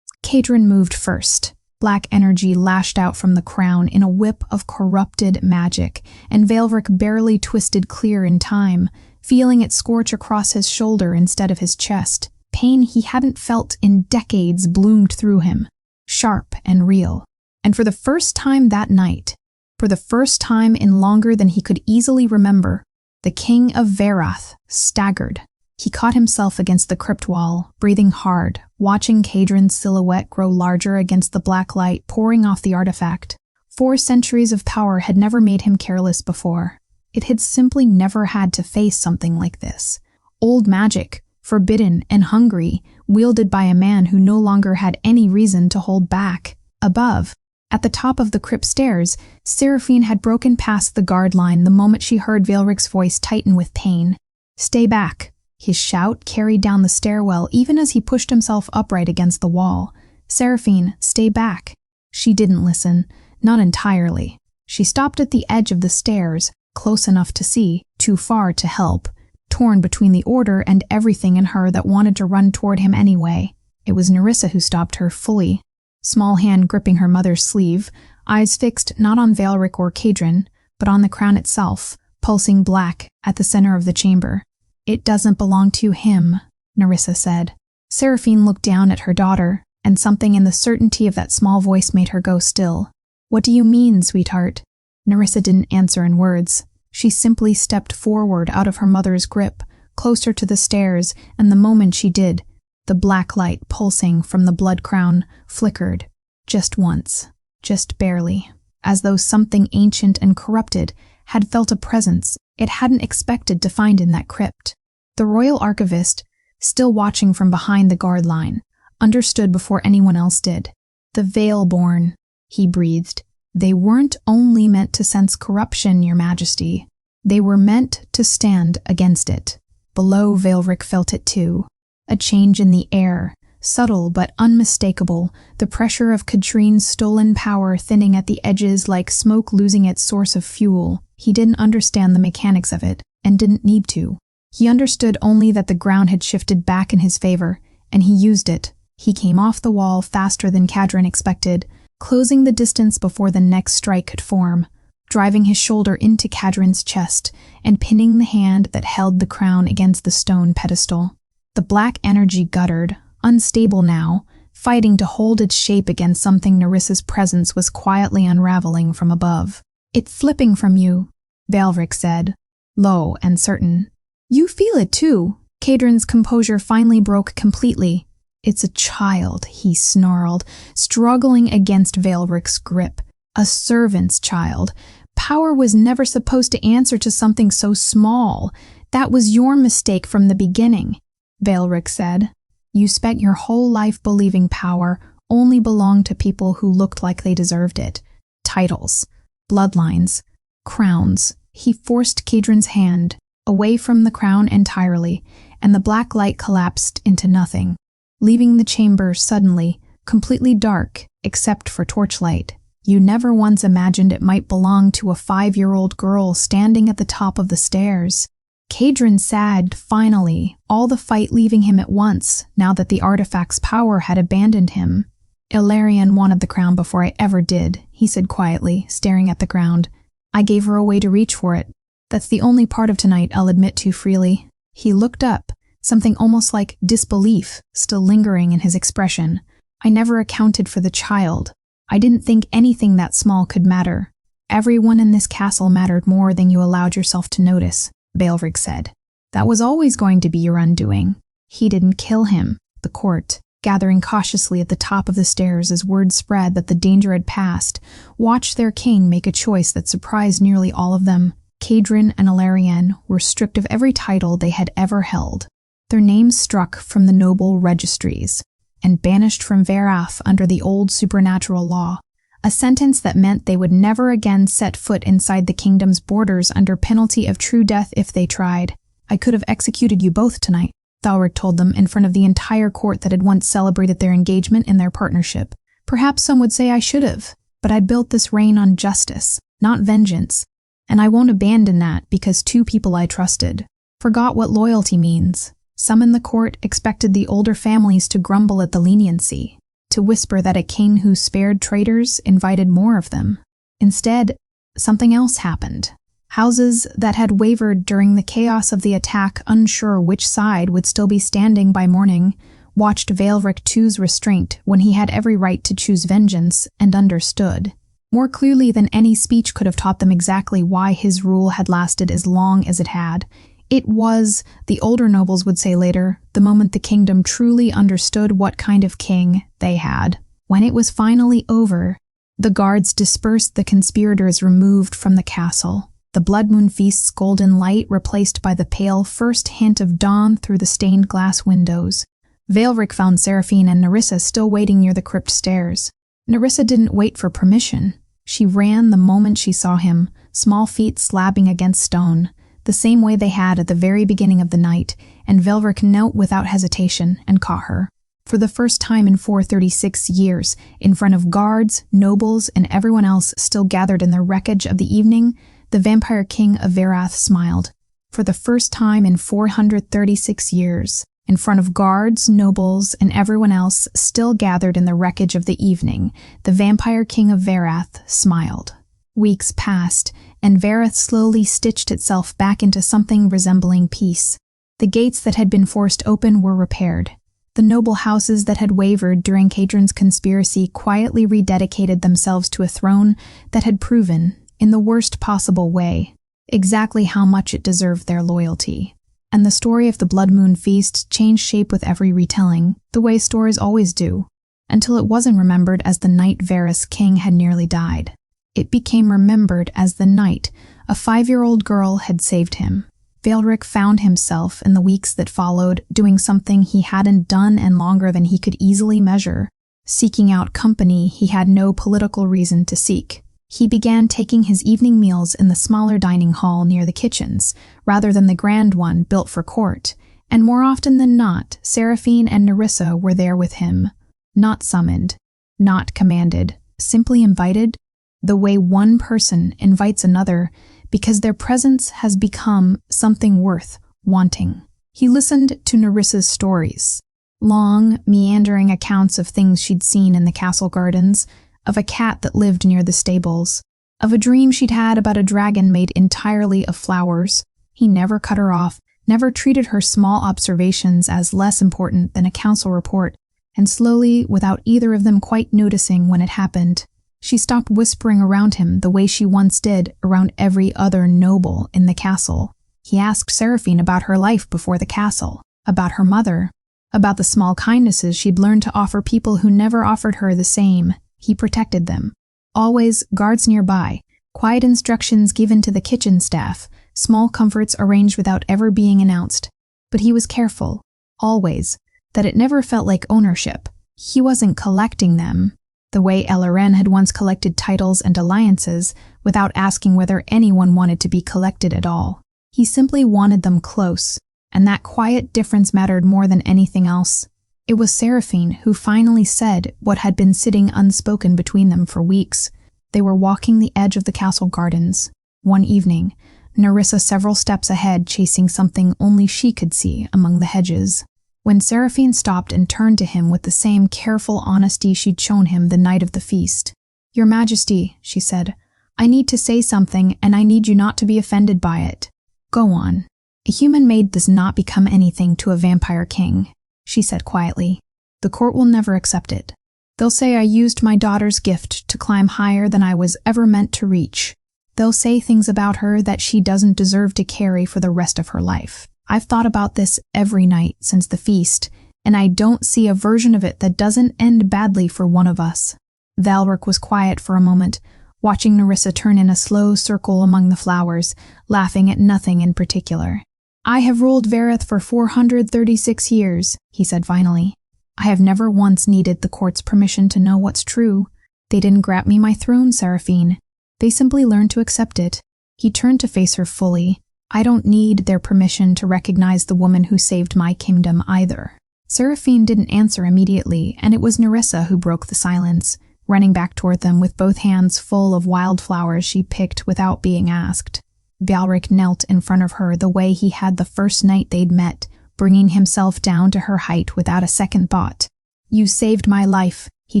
Cadrin moved first. Black energy lashed out from the crown in a whip of corrupted magic, and Veilric barely twisted clear in time, feeling it scorch across his shoulder instead of his chest. Pain he hadn't felt in decades bloomed through him, sharp and real. And for the first time that night, for the first time in longer than he could easily remember, the King of Varath staggered. He caught himself against the crypt wall, breathing hard, watching Cadrin's silhouette grow larger against the black light pouring off the artifact. 4 centuries of power had never made him careless before. It had simply never had to face something like this. Old magic, forbidden and hungry, wielded by a man who no longer had any reason to hold back. Above, at the top of the crypt stairs, Seraphine had broken past the guard line the moment she heard Veilric's voice tighten with pain. "Stay back." His shout carried down the stairwell even as he pushed himself upright against the wall. "Seraphine, stay back." She didn't listen, not entirely. She stopped at the edge of the stairs, close enough to see, too far to help, torn between the order and everything in her that wanted to run toward him anyway. It was Nerissa who stopped her fully, small hand gripping her mother's sleeve, eyes fixed not on Veilric or Cadrin, but on the crown itself, pulsing black at the center of the chamber. "It doesn't belong to him," Nerissa said. Seraphine looked down at her daughter, and something in the certainty of that small voice made her go still. "What do you mean, sweetheart?" Nerissa didn't answer in words. She simply stepped forward out of her mother's grip, closer to the stairs, and the moment she did, the black light pulsing from the blood crown flickered, just once, just barely, as though something ancient and corrupted had felt a presence it hadn't expected to find in that crypt. The royal archivist, still watching from behind the guard line, understood before anyone else did. "The Veilborn," he breathed. "They weren't only meant to sense corruption, Your Majesty. They were meant to stand against it." Below, Veilric felt it too. A change in the air, subtle but unmistakable, the pressure of Catrine's stolen power thinning at the edges like smoke losing its source of fuel. He didn't understand the mechanics of it, and didn't need to. He understood only that the ground had shifted back in his favor, and he used it. He came off the wall faster than Cadrin expected, closing the distance before the next strike could form, driving his shoulder into Cadrin's chest and pinning the hand that held the crown against the stone pedestal. The black energy guttered, unstable now, fighting to hold its shape against something Nerissa's presence was quietly unraveling from above. "It's slipping from you," Veilric said, low and certain. "You feel it too." Cadrin's composure finally broke completely. "It's a child," he snarled, struggling against Veilric's grip. "A servant's child. Power was never supposed to answer to something so small. That was your mistake from the beginning," Veilric said. "You spent your whole life believing power only belonged to people who looked like they deserved it. Titles, bloodlines, crowns." He forced Cadrin's hand away from the crown entirely, and the black light collapsed into nothing, leaving the chamber suddenly, completely dark, except for torchlight. "You never once imagined it might belong to a 5-year-old girl standing at the top of the stairs." Cadrin sagged, finally, all the fight leaving him at once, now that the artifact's power had abandoned him. "Ilarion wanted the crown before I ever did," he said quietly, staring at the ground. "I gave her a way to reach for it. That's the only part of tonight I'll admit to freely." He looked up, something almost like disbelief still lingering in his expression. "I never accounted for the child. I didn't think anything that small could matter. Everyone in this castle mattered more than you allowed yourself to notice," Veilric said. "That was always going to be your undoing." "He didn't kill him," the court, gathering cautiously at the top of the stairs as word spread that the danger had passed, watched their king make a choice that surprised nearly all of them. Cadrin and Ilarion were stripped of every title they had ever held, their names struck from the noble registries, and banished from Verath under the old supernatural law, a sentence that meant they would never again set foot inside the kingdom's borders under penalty of true death if they tried. "I could have executed you both tonight," Veilric told them in front of the entire court that had once celebrated their engagement and their partnership. "Perhaps some would say I should have, but I built this reign on justice, not vengeance, and I won't abandon that because 2 people I trusted forgot what loyalty means." Some in the court expected the older families to grumble at the leniency, to whisper that a king who spared traitors invited more of them. Instead, something else happened. Houses that had wavered during the chaos of the attack, unsure which side would still be standing by morning, watched Veilric II's restraint when he had every right to choose vengeance, and understood, more clearly than any speech could have taught them exactly why his rule had lasted as long as it had. It was, the older nobles would say later, the moment the kingdom truly understood what kind of king they had. When it was finally over, the guards dispersed the conspirators removed from the castle. The blood moon feast's golden light replaced by the pale first hint of dawn through the stained glass windows. Veilric found Seraphine and Nerissa still waiting near the crypt stairs. Nerissa didn't wait for permission. She ran the moment she saw him, small feet slapping against stone, the same way they had at the very beginning of the night, and Veilric knelt without hesitation and caught her. For the first time in 436 years, in front of guards, nobles, and everyone else still gathered in the wreckage of the evening, The vampire king of Verath smiled. For the first time in 436 years, in front of guards, nobles, and everyone else still gathered in the wreckage of the evening, the vampire king of Verath smiled. Weeks passed, and Verath slowly stitched itself back into something resembling peace. The gates that had been forced open were repaired. The noble houses that had wavered during Kadron's conspiracy quietly rededicated themselves to a throne that had proven, in the worst possible way, exactly how much it deserved their loyalty. And the story of the Blood Moon Feast changed shape with every retelling, the way stories always do, until it wasn't remembered as the night Varys' king had nearly died. It became remembered as the night a 5-year-old girl had saved him. Veilric found himself in the weeks that followed doing something he hadn't done in longer than he could easily measure, seeking out company he had no political reason to seek. He began taking his evening meals in the smaller dining hall near the kitchens, rather than the grand one built for court, and more often than not, Seraphine and Nerissa were there with him. Not summoned, not commanded, simply invited, the way one person invites another because their presence has become something worth wanting. He listened to Nerissa's stories, long, meandering accounts of things she'd seen in the castle gardens, of a cat that lived near the stables, of a dream she'd had about a dragon made entirely of flowers. He never cut her off, never treated her small observations as less important than a council report, and slowly, without either of them quite noticing when it happened, she stopped whispering around him the way she once did around every other noble in the castle. He asked Seraphine about her life before the castle, about her mother, about the small kindnesses she'd learned to offer people who never offered her the same. He protected them. Always guards nearby, quiet instructions given to the kitchen staff, small comforts arranged without ever being announced. But he was careful, always, that it never felt like ownership. He wasn't collecting them, the way Elaren had once collected titles and alliances without asking whether anyone wanted to be collected at all. He simply wanted them close, and that quiet difference mattered more than anything else. It was Seraphine who finally said what had been sitting unspoken between them for weeks. They were walking the edge of the castle gardens. One evening, Nerissa several steps ahead chasing something only she could see among the hedges. When Seraphine stopped and turned to him with the same careful honesty she'd shown him the night of the feast. "Your Majesty," she said, "I need to say something and I need you not to be offended by it." "Go on." "A human maid does not become anything to a vampire king," she said quietly. "The court will never accept it. They'll say I used my daughter's gift to climb higher than I was ever meant to reach. They'll say things about her that she doesn't deserve to carry for the rest of her life. I've thought about this every night since the feast, and I don't see a version of it that doesn't end badly for one of us." Veilric was quiet for a moment, watching Nerissa turn in a slow circle among the flowers, laughing at nothing in particular. "I have ruled Verath for 436 years, he said finally. "I have never once needed the court's permission to know what's true. They didn't grant me my throne, Seraphine. They simply learned to accept it." He turned to face her fully. "I don't need their permission to recognize the woman who saved my kingdom either." Seraphine didn't answer immediately, and it was Nerissa who broke the silence, running back toward them with both hands full of wildflowers she picked without being asked. Veilric knelt in front of her the way he had the first night they'd met, bringing himself down to her height without a second thought. "You saved my life," he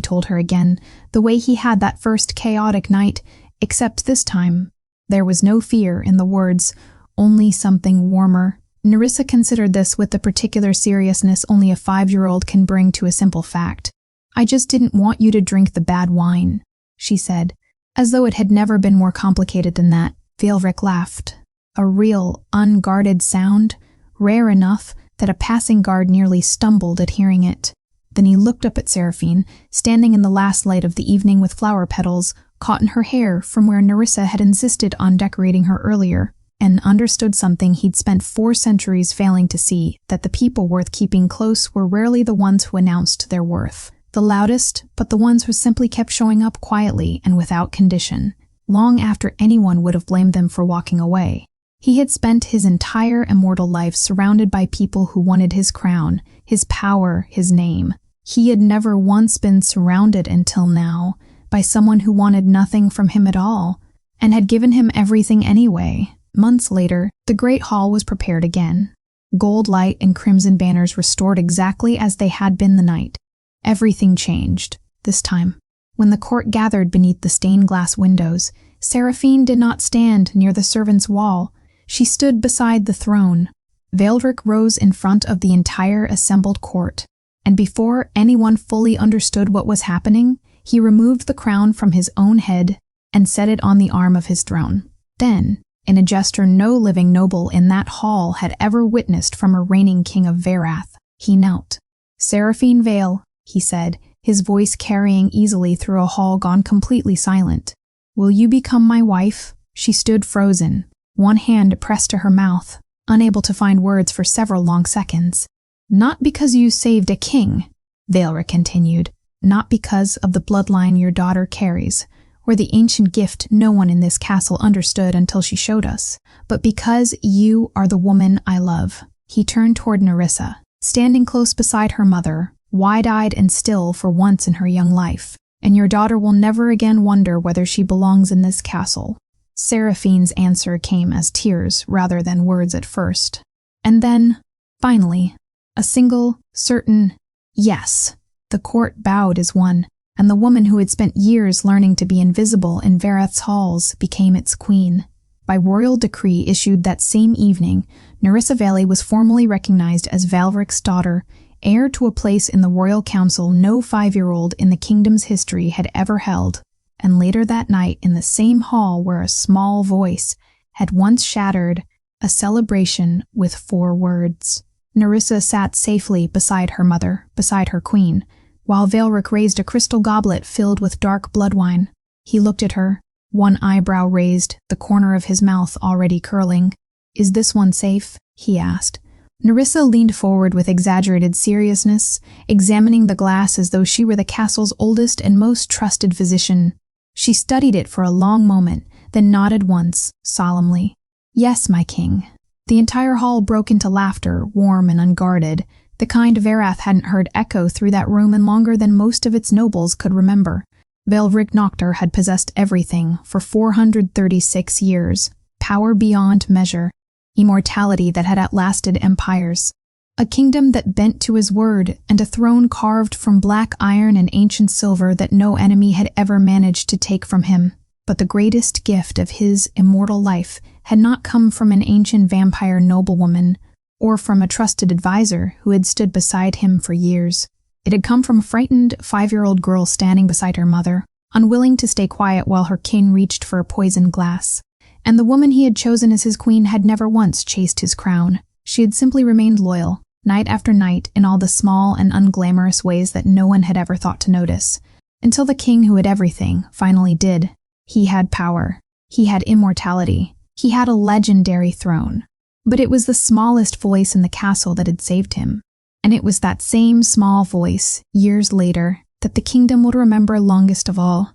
told her again, the way he had that first chaotic night, except this time there was no fear in the words, only something warmer. Nerissa considered this with the particular seriousness only a 5-year-old can bring to a simple fact. "I just didn't want you to drink the bad wine," she said, as though it had never been more complicated than that. Veilric laughed. A real, unguarded sound, rare enough that a passing guard nearly stumbled at hearing it. Then he looked up at Seraphine, standing in the last light of the evening with flower petals caught in her hair from where Nerissa had insisted on decorating her earlier, and understood something he'd spent 4 centuries failing to see, that the people worth keeping close were rarely the ones who announced their worth. The loudest, but the ones who simply kept showing up quietly and without condition, long after anyone would have blamed them for walking away. He had spent his entire immortal life surrounded by people who wanted his crown, his power, his name. He had never once been surrounded until now by someone who wanted nothing from him at all, and had given him everything anyway. Months later, the great hall was prepared again. Gold light and crimson banners restored exactly as they had been the night. Everything changed, this time. When the court gathered beneath the stained glass windows, Seraphine did not stand near the servants' wall. She stood beside the throne. Veilbrick rose in front of the entire assembled court, and before anyone fully understood what was happening, he removed the crown from his own head and set it on the arm of his throne. Then, in a gesture no living noble in that hall had ever witnessed from a reigning king of Verath, he knelt. "Seraphine Veil," he said, his voice carrying easily through a hall gone completely silent. "Will you become my wife?" She stood frozen, one hand pressed to her mouth, unable to find words for several long seconds. "Not because you saved a king," Veilbrick continued, "not because of the bloodline your daughter carries, or the ancient gift no one in this castle understood until she showed us, but because you are the woman I love." He turned toward Nerissa, standing close beside her mother, wide-eyed and still for once in her young life, "and your daughter will never again wonder whether she belongs in this castle." Seraphine's answer came as tears rather than words at first. And then, finally, a single, certain yes. The court bowed as one, and the woman who had spent years learning to be invisible in Verath's halls became its queen. By royal decree issued that same evening, Nerissa Veiley was formally recognized as Veilbrick's daughter, heir to a place in the royal council no 5-year-old in the kingdom's history had ever held. And later that night, in the same hall where a small voice had once shattered a celebration with 4 words, Nerissa sat safely beside her mother, beside her queen, while Veilbrick raised a crystal goblet filled with dark blood wine. He looked at her, one eyebrow raised, the corner of his mouth already curling. "Is this one safe?" he asked. Nerissa leaned forward with exaggerated seriousness, examining the glass as though she were the castle's oldest and most trusted physician. She studied it for a long moment, then nodded once, solemnly. "Yes, my king." The entire hall broke into laughter, warm and unguarded, the kind Verath hadn't heard echo through that room in longer than most of its nobles could remember. Veilbrick Noctur had possessed everything for 436 years, power beyond measure, immortality that had outlasted empires, a kingdom that bent to his word, and a throne carved from black iron and ancient silver that no enemy had ever managed to take from him. But the greatest gift of his immortal life had not come from an ancient vampire noblewoman or from a trusted advisor who had stood beside him for years. It had come from a frightened 5-year-old girl standing beside her mother, unwilling to stay quiet while her king reached for a poisoned glass. And the woman he had chosen as his queen had never once chased his crown. She had simply remained loyal, night after night, in all the small and unglamorous ways that no one had ever thought to notice, until the king who had everything finally did. He had power. He had immortality. He had a legendary throne. But it was the smallest voice in the castle that had saved him. And it was that same small voice, years later, that the kingdom would remember longest of all.